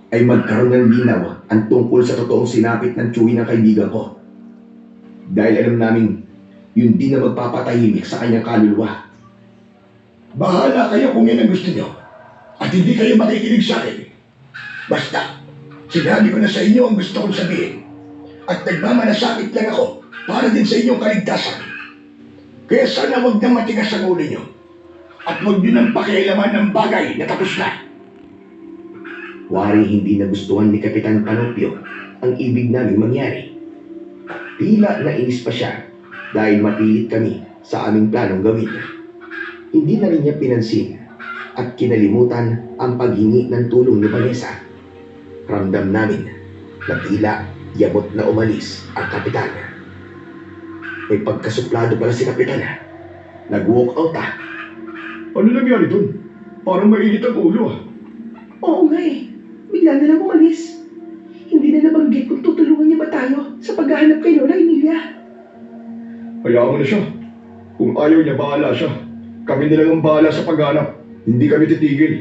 ay magkaroon ng linaw ang tungkol sa totoong sinapit ng tiyuhi ng kaibigan ko. Dahil alam namin, yun din na magpapatahimik sa kanyang kaluluwa. Bahala kayo kung yan ang gusto nyo. At hindi kayo makikinig sa akin. Basta, sinabi ko na sa inyo ang gusto kong sabihin. At nagmamalasakit lang ako para din sa inyong kaligtasan. Kaya sana huwag nang matigas ang ulo nyo. At huwag nyo nang pakialaman ng bagay na tapos na. Wari hindi nagustuhan ni Kapitan Panopio ang ibig naming mangyari. Tila nainis pa siya dahil mapilit kami sa aming planong gawin. Hindi na rin niya pinansin at kinalimutan ang paghingi ng tulong ni Vanessa. Ramdam namin na tila yabot na umalis ang kapitan. May pagkasuplado pala si kapitan. Nag-walk out Ano nangyari dun? Parang mainit ang ulo Oo nga eh. Bigla na lang umalis. Hindi na nabanggit kung tutulungan niya ba tayo sa paghahanap kay Lola Emilia. Hayaan mo na siya. Kung ayaw niya, bahala siya. Kami na lang ang bahala sa paghanap. Hindi kami titigil.